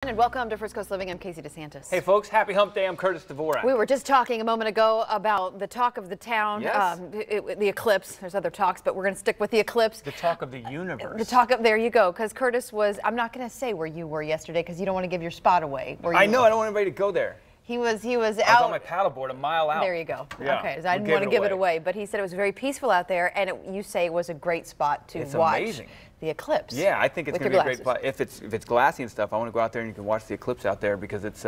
And welcome to First Coast Living. I'm Casey DeSantis. Hey folks, happy hump day. I'm Curtis Dvorak. We were just talking a moment ago about the talk of the town, yes. The eclipse. There's other talks, but we're going to stick with the eclipse. The talk of the universe. The talk of, there you go, because Curtis was, I'm not going to say where you were yesterday because you don't want to give your spot away. I know, I don't want anybody to go there. He was I was out on my paddleboard a mile out. There you go. Yeah, okay, so I didn't want to give it away, but he said it was very peaceful out there, and you say it was a great spot to watch amazing. The eclipse. Yeah, I think it's going to be a great spot. If it's glassy and stuff, I want to go out there and you can watch the eclipse out there because it's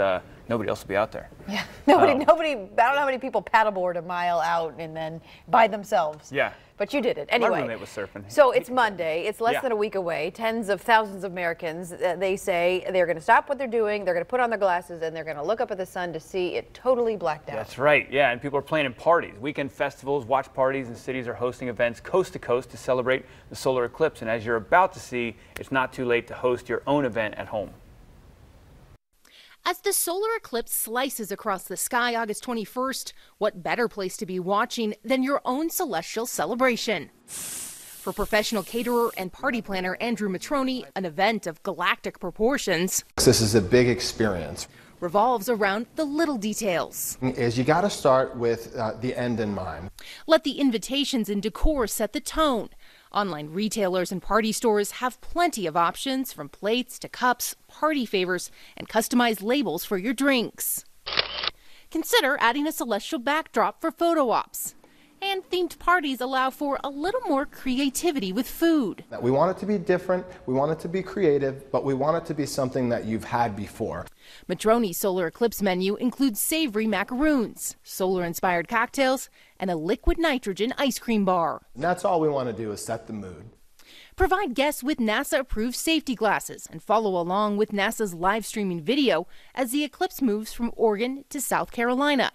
nobody else will be out there. Yeah, nobody. I don't know how many people paddleboard a mile out and then by themselves. Yeah. But you did it anyway. My roommate was surfing. So it's Monday. It's less than a week away. Tens of thousands of Americans, they say they're going to stop what they're doing. They're going to put on their glasses and they're going to look up at the sun to see it totally blacked out. That's right. Yeah, and people are planning parties, weekend festivals, watch parties, and cities are hosting events coast to coast to celebrate the solar eclipse. And as you're about to see, it's not too late to host your own event at home. As the solar eclipse slices across the sky August 21st, what better place to be watching than your own celestial celebration? For professional caterer and party planner Andrew Matroni, an event of galactic proportions. This is a big experience. Revolves around the little details. You got to start with the end in mind. Let the invitations and decor set the tone. Online retailers and party stores have plenty of options, from plates to cups, party favors, and customized labels for your drinks. Consider adding a celestial backdrop for photo ops. And themed parties allow for a little more creativity with food. We want it to be different, we want it to be creative, but we want it to be something that you've had before. Matroni's solar eclipse menu includes savory macaroons, solar-inspired cocktails, and a liquid nitrogen ice cream bar. And that's all we want to do is set the mood. Provide guests with NASA-approved safety glasses and follow along with NASA's live streaming video as the eclipse moves from Oregon to South Carolina.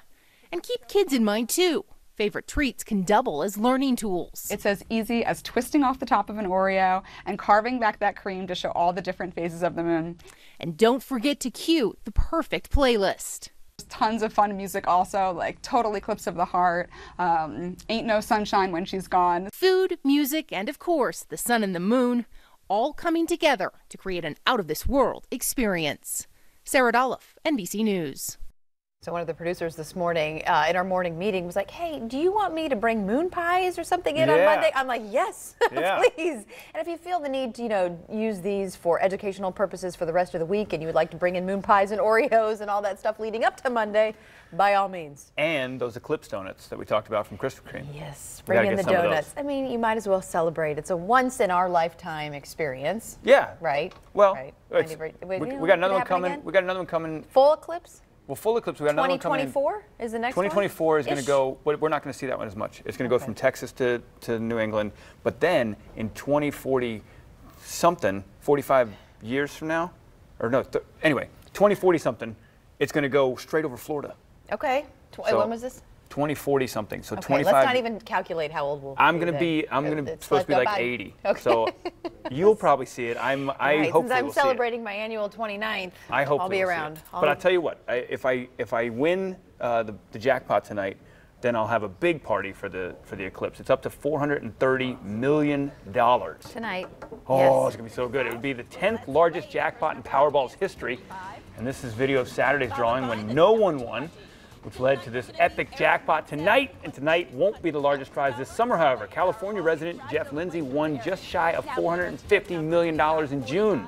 And keep kids in mind too. Favorite treats can double as learning tools. It's as easy as twisting off the top of an Oreo and carving back that cream to show all the different phases of the moon. And don't forget to cue the perfect playlist. There's tons of fun music also, like Total Eclipse of the Heart, Ain't No Sunshine When She's Gone. Food, music, and of course, the sun and the moon, all coming together to create an out-of-this-world experience. Sarah Dolph, NBC News. So one of the producers this morning in our morning meeting was like, hey, do you want me to bring moon pies or something in on Monday? I'm like, yes, please. And if you feel the need to, use these for educational purposes for the rest of the week and you would like to bring in moon pies and Oreos and all that stuff leading up to Monday, by all means. And those eclipse donuts that we talked about from Krispy Kreme. Yes, bring in the donuts. I mean, you might as well celebrate. It's a once-in-our-lifetime experience. Yeah. Right? Well, right. We got another one coming. Again? We got another one coming. Full eclipse? Well, full eclipse, we got another one coming. 2024 is the next one? 2024 is going to go, but we're not going to see that one as much. It's going to go from Texas to New England. But then in 2040 something, 45 years from now, or no, anyway, 2040 something, it's going to go straight over Florida. Okay. When was this? 2040 something. So okay, 25. Let's not even calculate how old we'll be. I'm supposed to be like 80. So you'll probably see it. I hope since I'm celebrating my annual 29th, I'll be around. But I'll tell you what, if I win the jackpot tonight, then I'll have a big party for the eclipse. It's up to $430 million. Tonight. Oh, yes. It's going to be so good. It would be the 10th largest jackpot in Powerball's history. And this is video of Saturday's drawing when no one won, which led to this epic jackpot tonight. And tonight won't be the largest prize this summer, however. California resident Jeff Lindsay won just shy of $450 million in June.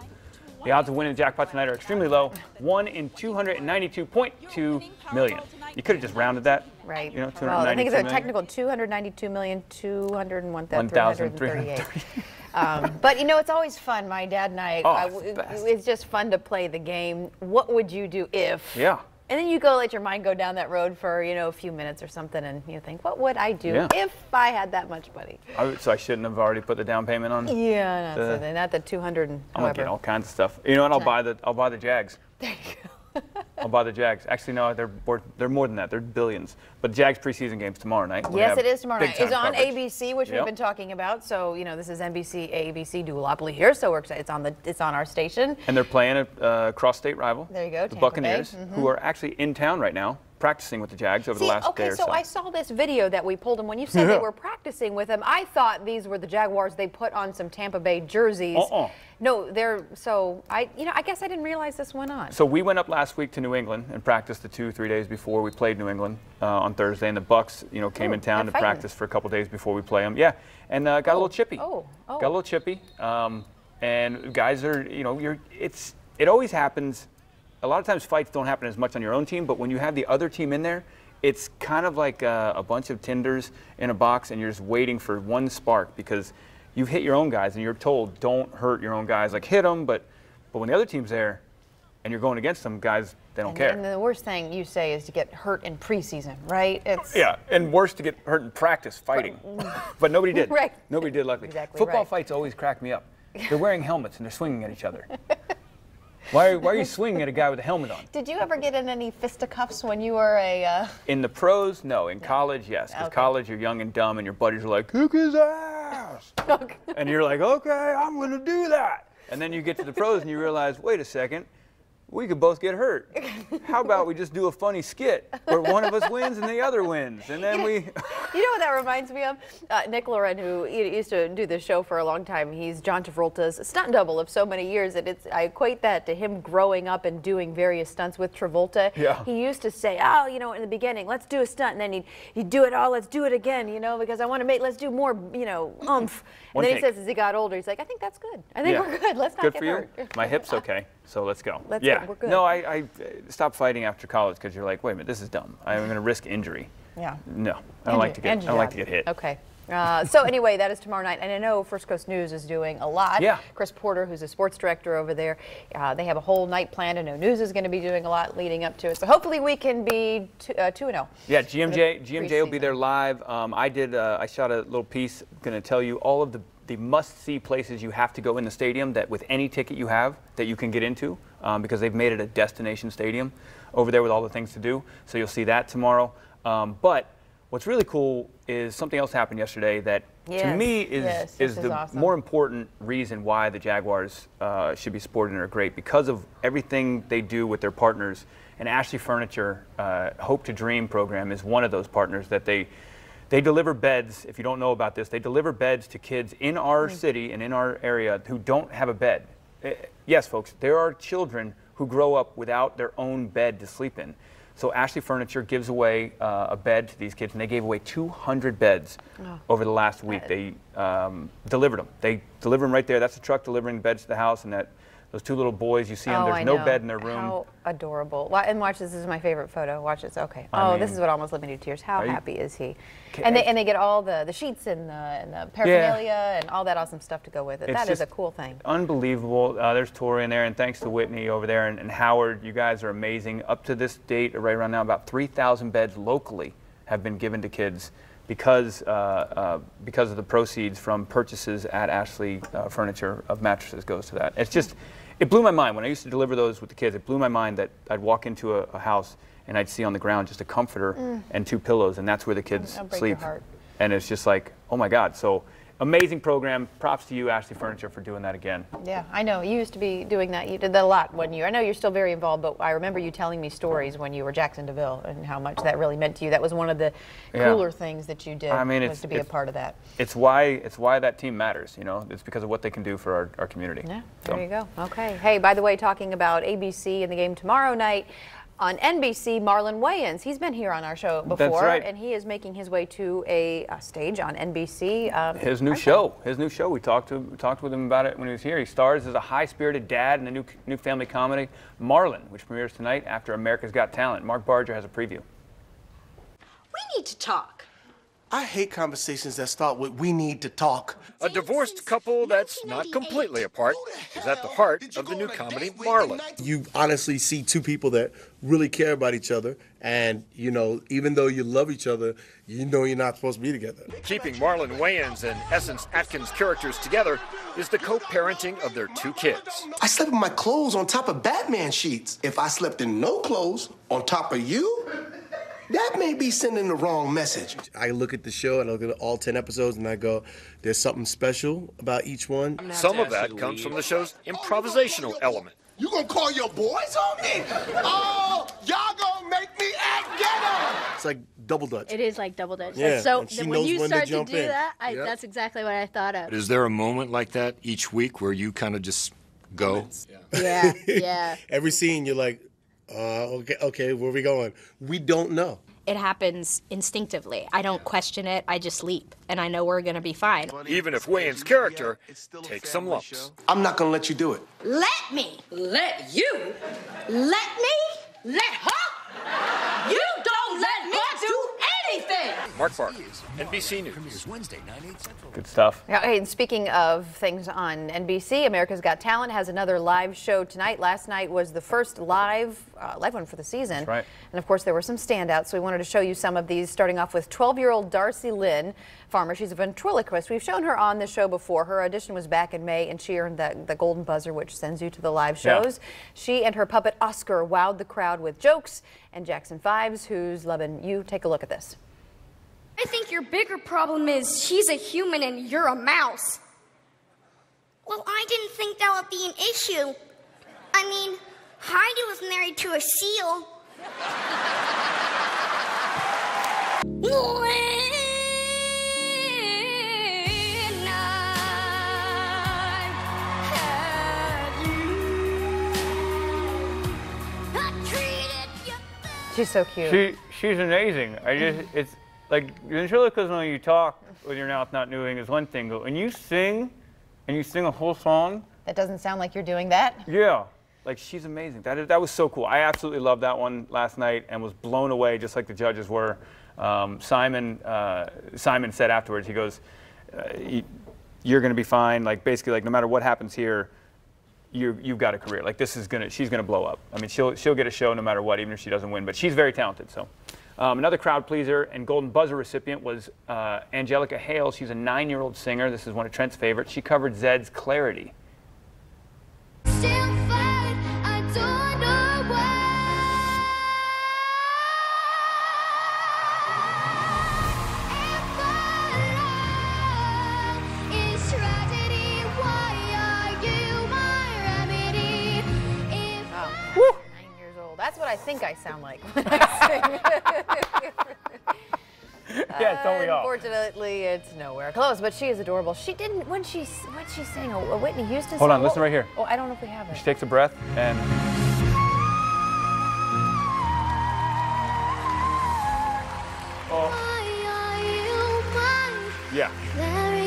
The odds of winning the jackpot tonight are extremely low, 1 in 292.2 million. You could have just rounded that. Right. You know, well, I think it's a technical 292,201,338. But it's always fun. My dad and I, it's just fun to play the game. What would you do if? Yeah. And then you let your mind go down that road for, a few minutes or something, and you think, what would I do if I had that much money? So I shouldn't have already put the down payment on? Yeah, not the 200 and I'm going to get all kinds of stuff. You know what? I'll buy the Jags. There you go. I'll buy the Jags. Actually, no, they're more than that. They're billions. But Jags preseason game's tomorrow night. Yes, it is tomorrow night. It's on coverage. ABC, which we've been talking about. So this is NBC, ABC duopoly here. So we're excited. It's on our station. And they're playing a cross-state rival. There you go. The Buccaneers, who are actually in town right now. practicing with the Jags over the last day or so. Okay, so I saw this video that we pulled, and when you said they were practicing with him, I thought these were the Jaguars they put on some Tampa Bay jerseys. No, I guess I didn't realize this went on. So we went up last week to New England and practiced the 2-3 days before we played New England on Thursday, and the Bucks, came in town to practice for a couple days before we play them. Yeah, and got a little chippy. Got a little chippy. And guys are, it always happens. A lot of times fights don't happen as much on your own team, but when you have the other team in there, it's kind of like a bunch of tinders in a box, and you're just waiting for one spark because you've hit your own guys, and you're told don't hurt your own guys. Like, hit them, but when the other team's there and you're going against them, guys, they don't care. And the worst thing you say is to get hurt in preseason, right? Yeah, and worse to get hurt in practice fighting. But nobody did. Right. Nobody did, luckily. Exactly. Football fights always crack me up. They're wearing helmets and they're swinging at each other. Why are you swinging at a guy with a helmet on? Did you ever get in any fisticuffs when you were In the pros, no. In college, yes. Because college, you're young and dumb, and your buddies are like, kick his ass. And you're like, okay, I'm going to do that. And then you get to the pros and you realize, wait a second, we could both get hurt. How about we just do a funny skit where one of us wins and the other wins, and then we... You know what that reminds me of? Nick Loren, who used to do this show for a long time, he's John Travolta's stunt double of so many years, and I equate that to him growing up and doing various stunts with Travolta. Yeah. He used to say, in the beginning, let's do a stunt, and then he'd do it all, let's do it again, because I want to let's do more, oomph. And then he says, as he got older, he's like, I think that's good. I think we're good. Let's not get hurt. Good for you. My hip's okay, so let's go. We're good. No, I stopped fighting after college because you're like, wait a minute, this is dumb. I'm going to risk injury. Yeah. No, I don't like to get hit. Okay. So anyway, that is tomorrow night, and I know First Coast News is doing a lot. Yeah. Chris Porter, who's a sports director over there, they have a whole night planned. I know News is going to be doing a lot leading up to it. So hopefully we can be 2-0. Yeah, GMJ will be there live. I shot a little piece going to tell you all of the must-see places you have to go in the stadium that with any ticket you have that you can get into because they've made it a destination stadium over there with all the things to do. So you'll see that tomorrow. But what's really cool is something else happened yesterday that to me is the awesome. More important reason why the Jaguars should be supported and are great because of everything they do with their partners. And Ashley Furniture Hope to Dream program is one of those partners that they deliver beds. If you don't know about this, they deliver beds to kids in our city and in our area who don't have a bed. Yes, folks, there are children who grow up without their own bed to sleep in. So Ashley Furniture gives away a bed to these kids, and they gave away 200 beds over the last week. They delivered them. They deliver them right there. That's the truck delivering beds to the house, and those two little boys, you see them, there's no bed in their room. How adorable. And watch this is my favorite photo. Watch this. Okay. This is what almost led me to tears. How happy is he? And they get all the sheets and the paraphernalia and all that awesome stuff to go with it. That is a cool thing. Unbelievable. There's Tori in there, and thanks to Whitney over there and Howard. You guys are amazing. Up to this date, right around now, about 3,000 beds locally have been given to kids because of the proceeds from purchases at Ashley Furniture of mattresses goes to that. It's just, it blew my mind. When I used to deliver those with the kids, it blew my mind that I'd walk into a house and I'd see on the ground just a comforter and 2 pillows, and that's where the kids sleep. And it's just like, oh my God. So amazing program. Props to you, Ashley Furniture, for doing that again. Yeah, I know. You used to be doing that. You did that a lot when I know you're still very involved, but I remember you telling me stories when you were Jackson DeVille and how much that really meant to you. That was one of the cooler things that you did, was to be a part of that. It's why that team matters, It's because of what they can do for our community. Yeah, there you go. Okay. Hey, by the way, talking about ABC and the game tomorrow night, on NBC, Marlon Wayans. He's been here on our show before, that's right. And he is making his way to a stage on NBC. His new show. We talked with him about it when he was here. He stars as a high-spirited dad in a new family comedy, Marlon, which premieres tonight after America's Got Talent. Mark Barger has a preview. We need to talk. I hate conversations that start with, we need to talk. A divorced couple that's not completely apart is at the heart of the new comedy, Marlon. You honestly see two people that really care about each other, and, even though you love each other, you're not supposed to be together. Keeping Marlon Wayans and Essence Atkins characters together is the co-parenting of their 2 kids. I slept in my clothes on top of Batman sheets. If I slept in no clothes on top of you, that may be sending the wrong message. I look at the show and I look at all 10 episodes and I go, there's something special about each one. Some of that comes from the show's improvisational element. You gonna call your boys on me? Oh, y'all gonna make me act gay? It's like double dutch. It is like double dutch. Yeah, So and she when knows you when to start to jump do in. that, Yep. that's exactly what I thought of. Is there a moment like that each week where you kind of just go? Yeah, yeah. Every scene, you're like, okay, where are we going? We don't know. It happens instinctively. I don't question it. I just leap, and I know we're going to be fine. Even if Wayne's character takes some lumps. I'm not gonna let you do it. Let me. Let you. Let me. Let her. You don't let me do anything. Mark Barker, NBC News. Wednesday, 9/8 Central. Good stuff. Yeah, hey, and speaking of things on NBC, America's Got Talent has another live show tonight. Last night was the first live one for the season. That's right. And of course, there were some standouts, so we wanted to show you some of these, starting off with 12-year-old Darcy Lynn Farmer. She's a ventriloquist. We've shown her on the show before. Her audition was back in May, and she earned the Golden Buzzer, which sends you to the live shows. Yeah. She and her puppet Oscar wowed the crowd with jokes. And Jackson Fives, who's loving you, take a look at this. I think your bigger problem is she's a human and you're a mouse. Well, I didn't think that would be an issue. I mean, Heidi was married to a seal. She's so cute. She's amazing. It's like ventriloquism when you talk with your mouth not moving is one thing, but when you sing and you sing a whole song. That doesn't sound like you're doing that. Yeah. Like, she's amazing. That was so cool. I absolutely loved that one last night and was blown away, just like the judges were. Simon said afterwards, he goes, you're going to be fine. Like, basically, like, no matter what happens here, you've got a career. Like, she's gonna blow up. I mean, she'll get a show no matter what, even if she doesn't win. But she's very talented. So, another crowd pleaser and Golden Buzzer recipient was Angelica Hale. She's a 9-year-old singer. This is one of Trent's favorites. She covered Zed's Clarity. That's what I think I sound like when I sing. Yeah, don't we all? Unfortunately, it's nowhere close, but she is adorable. She didn't, when she sang a Whitney Houston song. Hold on, listen right here. Oh, I don't know if we have it. She takes a breath and... Oh. Yeah.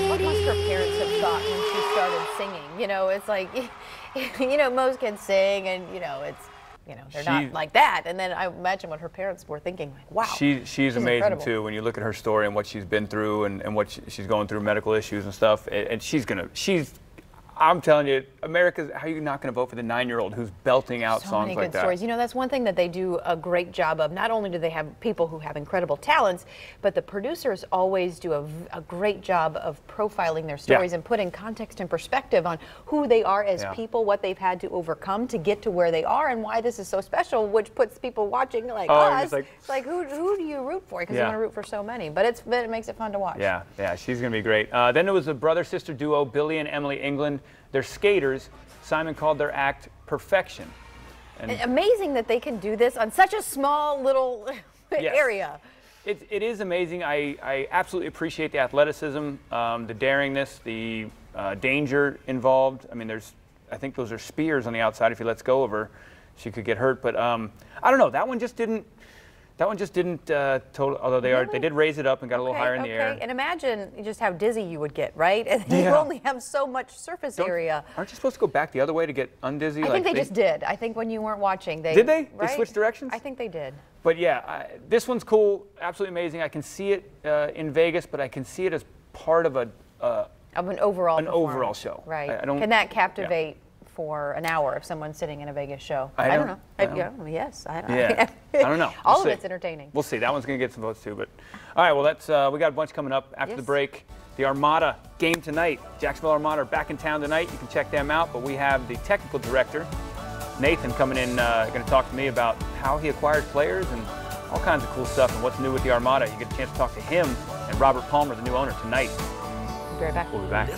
What must her parents have thought when she started singing? You know, it's like, you know, most kids sing and, you know, it's, you know, they're not like that. And then I imagine what her parents were thinking, like, wow. She's amazing, incredible. too, when you look at her story and what she's been through and what she's going through, medical issues and stuff. And I'm telling you, America's, how are you not going to vote for the 9-year-old who's belting out songs like that? So many good stories. You know, that's one thing that they do a great job of. Not only do they have people who have incredible talents, but the producers always do a great job of profiling their stories and putting context and perspective on who they are as people, what they've had to overcome to get to where they are, and why this is so special, which puts people watching like us. It's like who do you root for? Because you want to root for so many. But it makes it fun to watch. Yeah, she's going to be great. Then there was a brother-sister duo, Billy and Emily England. They're skaters. Simon called their act perfection. And amazing that they can do this on such a small little area. It is amazing. I absolutely appreciate the athleticism, the daringness, the danger involved. I mean, I think those are spears on the outside. If he lets go of her, she could get hurt. But I don't know. That one just didn't. Although they did raise it up and got a little higher in the air. And imagine just how dizzy you would get, right? And you only have so much surface area. Aren't you supposed to go back the other way to get undizzy? I think they just did. I think when you weren't watching, did they? Right? They switched directions? I think they did. But yeah, this one's cool, absolutely amazing. I can see it in Vegas, but I can see it as part of an overall show. Right. Can that captivate for an hour if someone's sitting in a Vegas show? I don't know. Yes, I don't know. I don't know. All of it's entertaining. We'll see. That one's going to get some votes too. But all right, well, we got a bunch coming up after the break. The Armada game tonight. Jacksonville Armada are back in town tonight. You can check them out. But we have the technical director, Nathan, coming in, going to talk to me about how he acquired players and all kinds of cool stuff and what's new with the Armada. You get a chance to talk to him and Robert Palmer, the new owner, tonight. We'll be right back. We'll be back.